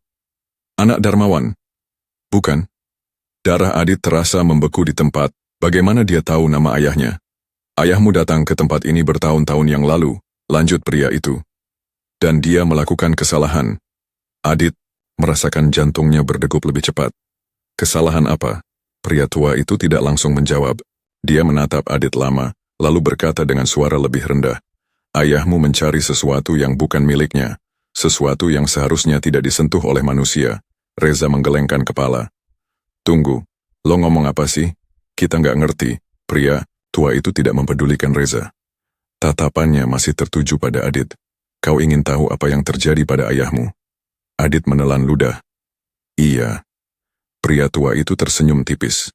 anak Darmawan?" "Bukan." Darah Adit terasa membeku di tempat. Bagaimana dia tahu nama ayahnya? "Ayahmu datang ke tempat ini bertahun-tahun yang lalu," lanjut pria itu. "Dan dia melakukan kesalahan." Adit merasakan jantungnya berdegup lebih cepat. "Kesalahan apa?" Pria tua itu tidak langsung menjawab. Dia menatap Adit lama, lalu berkata dengan suara lebih rendah. "Ayahmu mencari sesuatu yang bukan miliknya, sesuatu yang seharusnya tidak disentuh oleh manusia." Reza menggelengkan kepala. "Tunggu, lo ngomong apa sih? Kita nggak ngerti." Pria tua itu tidak mempedulikan Reza. Tatapannya masih tertuju pada Adit. "Kau ingin tahu apa yang terjadi pada ayahmu?" Adit menelan ludah. "Iya." Pria tua itu tersenyum tipis.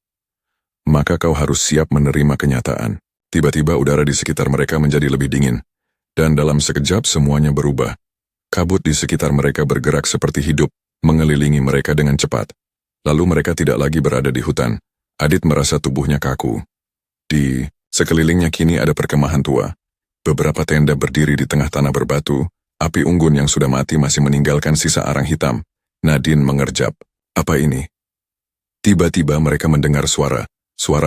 "Maka kau harus siap menerima kenyataan." Tiba-tiba udara di sekitar mereka menjadi lebih dingin. Dan dalam sekejap semuanya berubah. Kabut di sekitar mereka bergerak seperti hidup, mengelilingi mereka dengan cepat. Lalu mereka tidak lagi berada di hutan. Adit merasa tubuhnya kaku. Di sekelilingnya kini ada perkemahan tua. Beberapa tenda berdiri di tengah tanah berbatu. Api unggun yang sudah mati masih meninggalkan sisa arang hitam. Nadine mengerjap. "Apa ini?" Tiba-tiba mereka mendengar suara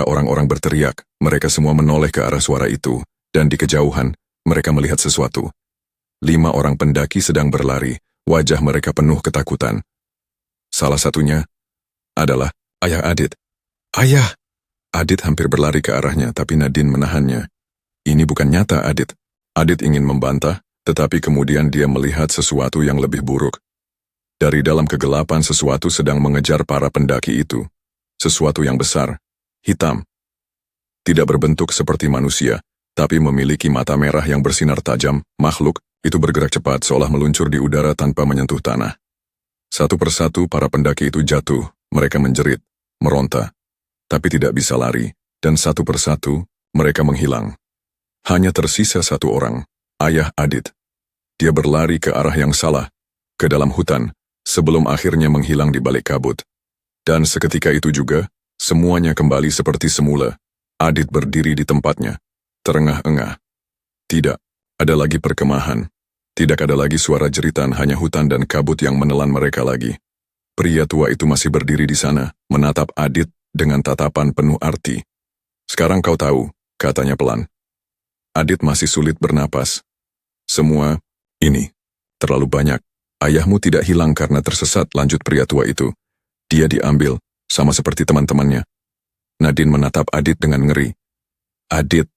orang-orang berteriak. Mereka semua menoleh ke arah suara itu, dan di kejauhan, mereka melihat sesuatu. 5 orang pendaki sedang berlari, wajah mereka penuh ketakutan. Salah satunya adalah ayah Adit. Ayah! Adit hampir berlari ke arahnya, tapi Nadine menahannya. Ini bukan nyata, Adit. Adit ingin membantah, tetapi kemudian dia melihat sesuatu yang lebih buruk. Dari dalam kegelapan sesuatu sedang mengejar para pendaki itu. Sesuatu yang besar, hitam. Tidak berbentuk seperti manusia, tapi memiliki mata merah yang bersinar tajam. Makhluk itu bergerak cepat seolah meluncur di udara tanpa menyentuh tanah. Satu persatu para pendaki itu jatuh, mereka menjerit, meronta, tapi tidak bisa lari, dan satu persatu mereka menghilang. Hanya tersisa 1 orang, ayah Adit. Dia berlari ke arah yang salah, ke dalam hutan, sebelum akhirnya menghilang di balik kabut. Dan seketika itu juga, semuanya kembali seperti semula. Adit berdiri di tempatnya, terengah-engah. Tidak ada lagi perkemahan. Tidak ada lagi suara jeritan, hanya hutan dan kabut yang menelan mereka lagi. Pria tua itu masih berdiri di sana, menatap Adit dengan tatapan penuh arti. Sekarang kau tahu, katanya pelan. Adit masih sulit bernapas. Semua ini terlalu banyak. Ayahmu tidak hilang karena tersesat, lanjut pria tua itu. Dia diambil, sama seperti teman-temannya. Nadine menatap Adit dengan ngeri. Adit,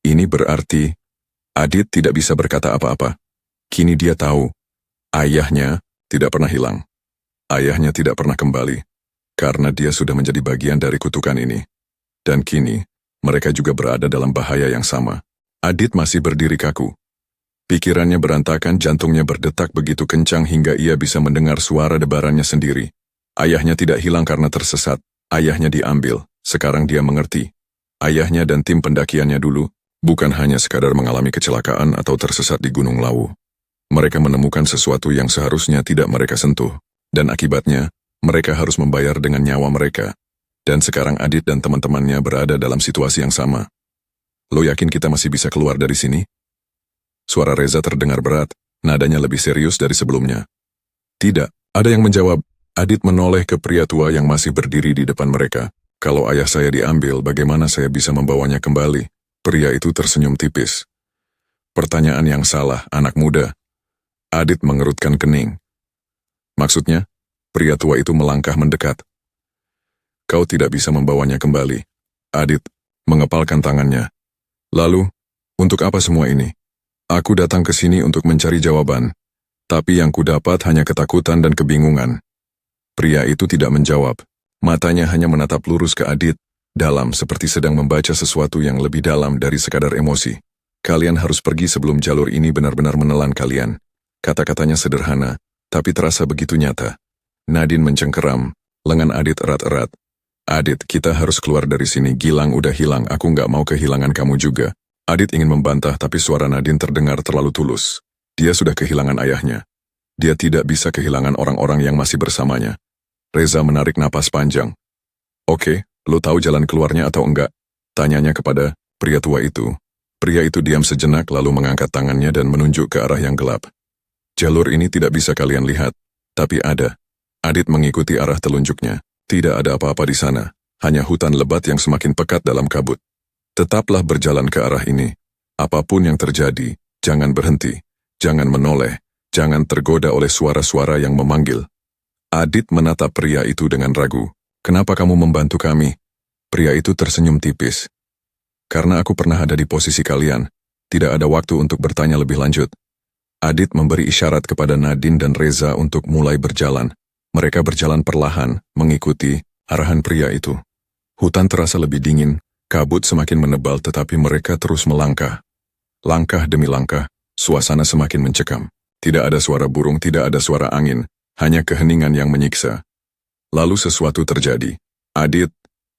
ini berarti Adit tidak bisa berkata apa-apa. Kini dia tahu, ayahnya tidak pernah hilang. Ayahnya tidak pernah kembali, karena dia sudah menjadi bagian dari kutukan ini. Dan kini, mereka juga berada dalam bahaya yang sama. Adit masih berdiri kaku. Pikirannya berantakan, jantungnya berdetak begitu kencang hingga ia bisa mendengar suara debarannya sendiri. Ayahnya tidak hilang karena tersesat. Ayahnya diambil, sekarang dia mengerti. Ayahnya dan tim pendakiannya dulu, bukan hanya sekadar mengalami kecelakaan atau tersesat di Gunung Lawu. Mereka menemukan sesuatu yang seharusnya tidak mereka sentuh. Dan akibatnya, mereka harus membayar dengan nyawa mereka. Dan sekarang Adit dan teman-temannya berada dalam situasi yang sama. Lo yakin kita masih bisa keluar dari sini? Suara Reza terdengar berat, nadanya lebih serius dari sebelumnya. Tidak, ada yang menjawab. Adit menoleh ke pria tua yang masih berdiri di depan mereka. Kalau ayah saya diambil, bagaimana saya bisa membawanya kembali? Pria itu tersenyum tipis. Pertanyaan yang salah, anak muda. Adit mengerutkan kening. Maksudnya, pria tua itu melangkah mendekat. Kau tidak bisa membawanya kembali. Adit mengepalkan tangannya. Lalu, untuk apa semua ini? Aku datang ke sini untuk mencari jawaban, tapi yang kudapat hanya ketakutan dan kebingungan. Pria itu tidak menjawab, matanya hanya menatap lurus ke Adit, dalam seperti sedang membaca sesuatu yang lebih dalam dari sekadar emosi. Kalian harus pergi sebelum jalur ini benar-benar menelan kalian. Kata-katanya sederhana, tapi terasa begitu nyata. Nadine mencengkeram, lengan Adit erat-erat. Adit, kita harus keluar dari sini, Gilang udah hilang, aku nggak mau kehilangan kamu juga. Adit ingin membantah, tapi suara Nadine terdengar terlalu tulus. Dia sudah kehilangan ayahnya. Dia tidak bisa kehilangan orang-orang yang masih bersamanya. Reza menarik napas panjang. Oke, lo tahu jalan keluarnya atau enggak? Tanyanya kepada pria tua itu. Pria itu diam sejenak lalu mengangkat tangannya dan menunjuk ke arah yang gelap. Jalur ini tidak bisa kalian lihat, tapi ada. Adit mengikuti arah telunjuknya. Tidak ada apa-apa di sana, hanya hutan lebat yang semakin pekat dalam kabut. Tetaplah berjalan ke arah ini. Apapun yang terjadi, jangan berhenti, jangan menoleh, jangan tergoda oleh suara-suara yang memanggil. Adit menatap pria itu dengan ragu. Kenapa kamu membantu kami? Pria itu tersenyum tipis. Karena aku pernah ada di posisi kalian, tidak ada waktu untuk bertanya lebih lanjut. Adit memberi isyarat kepada Nadine dan Reza untuk mulai berjalan. Mereka berjalan perlahan, mengikuti arahan pria itu. Hutan terasa lebih dingin. Kabut semakin menebal tetapi mereka terus melangkah. Langkah demi langkah, suasana semakin mencekam. Tidak ada suara burung, tidak ada suara angin, hanya keheningan yang menyiksa. Lalu sesuatu terjadi.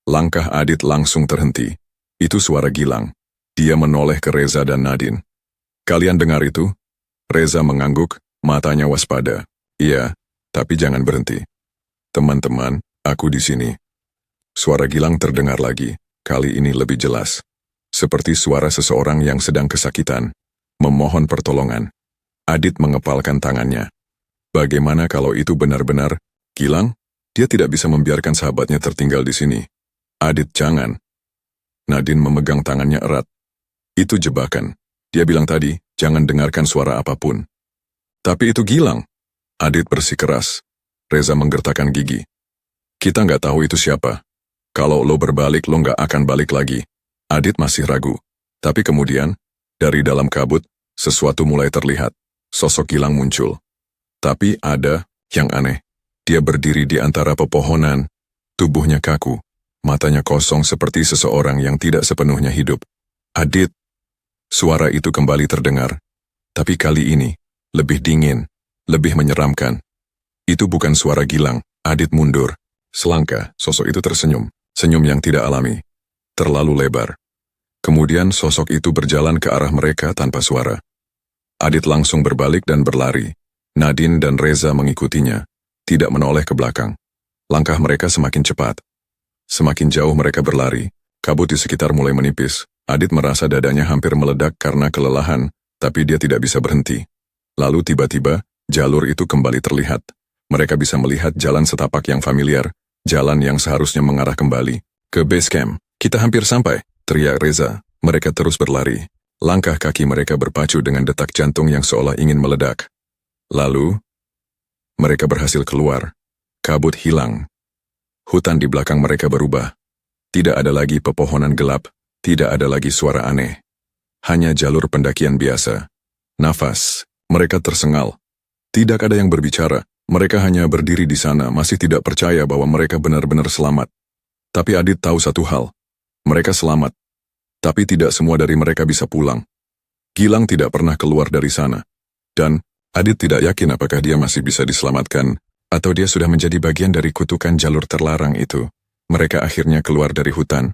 Langkah Adit langsung terhenti. Itu suara Gilang. Dia menoleh ke Reza dan Nadine. Kalian dengar itu? Reza mengangguk, matanya waspada. Iya, tapi jangan berhenti. Teman-teman, aku di sini. Suara Gilang terdengar lagi. Kali ini lebih jelas. Seperti suara seseorang yang sedang kesakitan, memohon pertolongan. Adit mengepalkan tangannya. Bagaimana kalau itu benar-benar Gilang? Dia tidak bisa membiarkan sahabatnya tertinggal di sini. Adit, jangan. Nadine memegang tangannya erat. Itu jebakan. Dia bilang tadi, jangan dengarkan suara apapun. Tapi itu Gilang. Adit bersikeras. Reza menggertakkan gigi. Kita nggak tahu itu siapa. Kalau lo berbalik, lo nggak akan balik lagi. Adit masih ragu. Tapi kemudian, dari dalam kabut, sesuatu mulai terlihat. Sosok Gilang muncul. Tapi ada yang aneh. Dia berdiri di antara pepohonan. Tubuhnya kaku. Matanya kosong seperti seseorang yang tidak sepenuhnya hidup. Adit. Suara itu kembali terdengar. Tapi kali ini, lebih dingin, lebih menyeramkan. Itu bukan suara Gilang. Adit mundur. Selangkah, sosok itu tersenyum. Senyum yang tidak alami. Terlalu lebar. Kemudian sosok itu berjalan ke arah mereka tanpa suara. Adit langsung berbalik dan berlari. Nadine dan Reza mengikutinya. Tidak menoleh ke belakang. Langkah mereka semakin cepat. Semakin jauh mereka berlari. Kabut di sekitar mulai menipis. Adit merasa dadanya hampir meledak karena kelelahan, tapi dia tidak bisa berhenti. Lalu tiba-tiba, jalur itu kembali terlihat. Mereka bisa melihat jalan setapak yang familiar, jalan yang seharusnya mengarah kembali ke base camp. Kita hampir sampai, teriak Reza. Mereka terus berlari. Langkah kaki mereka berpacu dengan detak jantung yang seolah ingin meledak. Lalu, mereka berhasil keluar. Kabut hilang. Hutan di belakang mereka berubah. Tidak ada lagi pepohonan gelap, tidak ada lagi suara aneh. Hanya jalur pendakian biasa. Nafas, mereka tersengal. Tidak ada yang berbicara. Mereka hanya berdiri di sana, masih tidak percaya bahwa mereka benar-benar selamat. Tapi Adit tahu satu hal. Mereka selamat. Tapi tidak semua dari mereka bisa pulang. Gilang tidak pernah keluar dari sana. Dan Adit tidak yakin apakah dia masih bisa diselamatkan, atau dia sudah menjadi bagian dari kutukan jalur terlarang itu. Mereka akhirnya keluar dari hutan.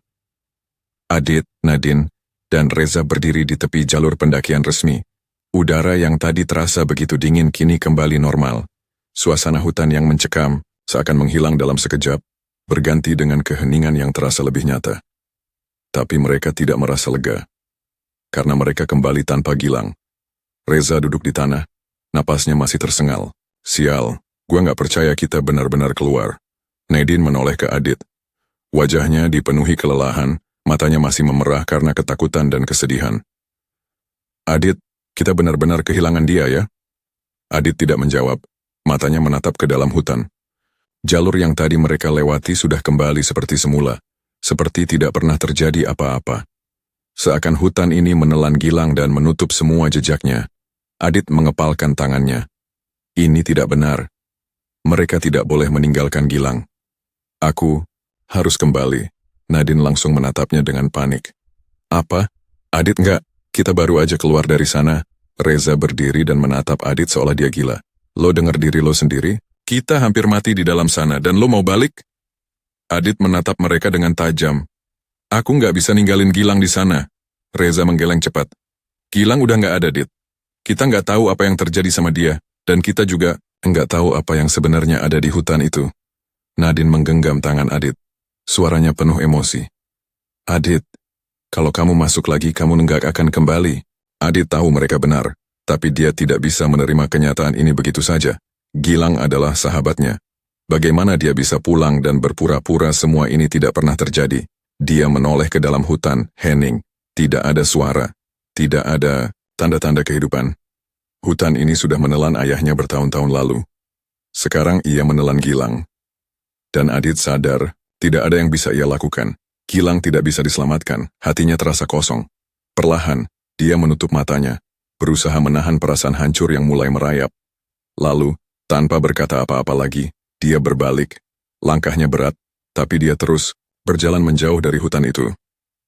Adit, Nadine, dan Reza berdiri di tepi jalur pendakian resmi. Udara yang tadi terasa begitu dingin kini kembali normal. Suasana hutan yang mencekam, seakan menghilang dalam sekejap, berganti dengan keheningan yang terasa lebih nyata. Tapi mereka tidak merasa lega. Karena mereka kembali tanpa Gilang. Reza duduk di tanah, napasnya masih tersengal. Sial, gua nggak percaya kita benar-benar keluar. Nadine menoleh ke Adit. Wajahnya dipenuhi kelelahan, matanya masih memerah karena ketakutan dan kesedihan. Adit, kita benar-benar kehilangan dia ya? Adit tidak menjawab. Matanya menatap ke dalam hutan. Jalur yang tadi mereka lewati sudah kembali seperti semula, seperti tidak pernah terjadi apa-apa. Seakan hutan ini menelan Gilang dan menutup semua jejaknya. Adit mengepalkan tangannya. Ini tidak benar. Mereka tidak boleh meninggalkan Gilang. Aku harus kembali. Nadine langsung menatapnya dengan panik. Apa? Adit enggak, kita baru aja keluar dari sana. Reza berdiri dan menatap Adit seolah dia gila. Lo dengar diri lo sendiri? Kita hampir mati di dalam sana dan lo mau balik? Adit menatap mereka dengan tajam. Aku nggak bisa ninggalin Gilang di sana. Reza menggeleng cepat. Gilang udah nggak ada, Dit. Kita nggak tahu apa yang terjadi sama dia, dan kita juga nggak tahu apa yang sebenarnya ada di hutan itu. Nadine menggenggam tangan Adit. Suaranya penuh emosi. Adit, kalau kamu masuk lagi kamu nggak akan kembali. Adit tahu mereka benar. Tapi dia tidak bisa menerima kenyataan ini begitu saja. Gilang adalah sahabatnya. Bagaimana dia bisa pulang dan berpura-pura semua ini tidak pernah terjadi? Dia menoleh ke dalam hutan, hening. Tidak ada suara. Tidak ada tanda-tanda kehidupan. Hutan ini sudah menelan ayahnya bertahun-tahun lalu. Sekarang ia menelan Gilang. Dan Adit sadar, tidak ada yang bisa ia lakukan. Gilang tidak bisa diselamatkan, hatinya terasa kosong. Perlahan, dia menutup matanya. Berusaha menahan perasaan hancur yang mulai merayap. Lalu, tanpa berkata apa-apa lagi, dia berbalik. Langkahnya berat, tapi dia terus berjalan menjauh dari hutan itu.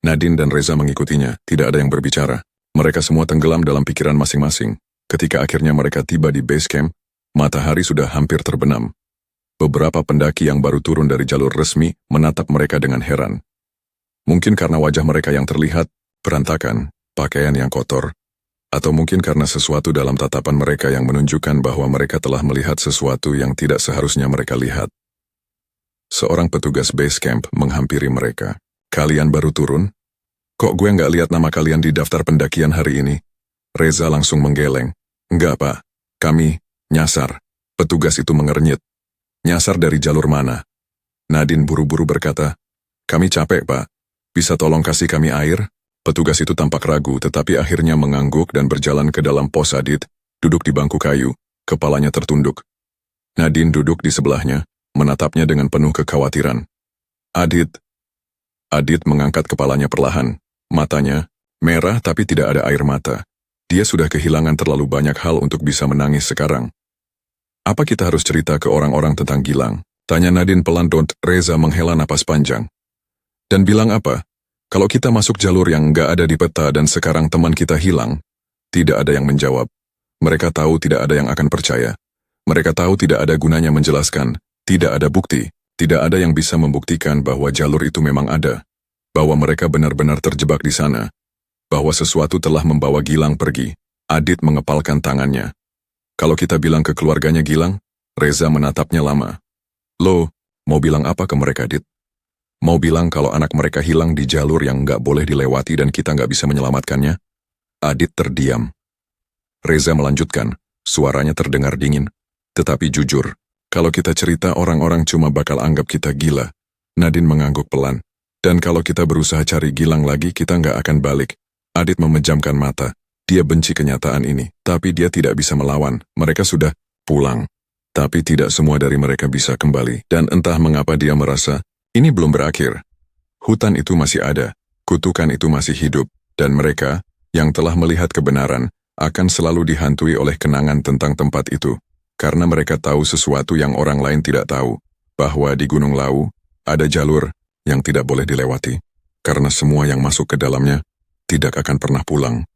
Nadine dan Reza mengikutinya, tidak ada yang berbicara. Mereka semua tenggelam dalam pikiran masing-masing. Ketika akhirnya mereka tiba di base camp, matahari sudah hampir terbenam. Beberapa pendaki yang baru turun dari jalur resmi menatap mereka dengan heran. Mungkin karena wajah mereka yang terlihat berantakan, pakaian yang kotor, atau mungkin karena sesuatu dalam tatapan mereka yang menunjukkan bahwa mereka telah melihat sesuatu yang tidak seharusnya mereka lihat. Seorang petugas base camp menghampiri mereka. Kalian baru turun? Kok gue nggak lihat nama kalian di daftar pendakian hari ini? Reza langsung menggeleng. Enggak, Pak. Kami nyasar. Petugas itu mengernyit. Nyasar dari jalur mana? Nadine buru-buru berkata, "Kami capek, Pak. Bisa tolong kasih kami air?" Petugas itu tampak ragu tetapi akhirnya mengangguk dan berjalan ke dalam pos Adit, duduk di bangku kayu, kepalanya tertunduk. Nadine duduk di sebelahnya, menatapnya dengan penuh kekhawatiran. "Adit." Adit mengangkat kepalanya perlahan. Matanya merah tapi tidak ada air mata. Dia sudah kehilangan terlalu banyak hal untuk bisa menangis sekarang. "Apa kita harus cerita ke orang-orang tentang Gilang?" Tanya Nadine pelan. Reza menghela napas panjang. "Dan bilang apa? Kalau kita masuk jalur yang nggak ada di peta dan sekarang teman kita hilang?" Tidak ada yang menjawab. Mereka tahu tidak ada yang akan percaya. Mereka tahu tidak ada gunanya menjelaskan. Tidak ada bukti. Tidak ada yang bisa membuktikan bahwa jalur itu memang ada. Bahwa mereka benar-benar terjebak di sana. Bahwa sesuatu telah membawa Gilang pergi. Adit mengepalkan tangannya. "Kalau kita bilang ke keluarganya Gilang?" Reza menatapnya lama. "Lo, mau bilang apa ke mereka, Dit? Mau bilang kalau anak mereka hilang di jalur yang nggak boleh dilewati dan kita nggak bisa menyelamatkannya?" Adit terdiam. Reza melanjutkan, suaranya terdengar dingin. "Tetapi jujur, kalau kita cerita orang-orang cuma bakal anggap kita gila." Nadine mengangguk pelan. "Dan kalau kita berusaha cari Gilang lagi kita nggak akan balik." Adit memejamkan mata. Dia benci kenyataan ini, tapi dia tidak bisa melawan. Mereka sudah pulang. Tapi tidak semua dari mereka bisa kembali. Dan entah mengapa dia merasa, ini belum berakhir. Hutan itu masih ada, kutukan itu masih hidup, dan mereka, yang telah melihat kebenaran, akan selalu dihantui oleh kenangan tentang tempat itu. Karena mereka tahu sesuatu yang orang lain tidak tahu, bahwa di Gunung Lawu, ada jalur yang tidak boleh dilewati. Karena semua yang masuk ke dalamnya, tidak akan pernah pulang.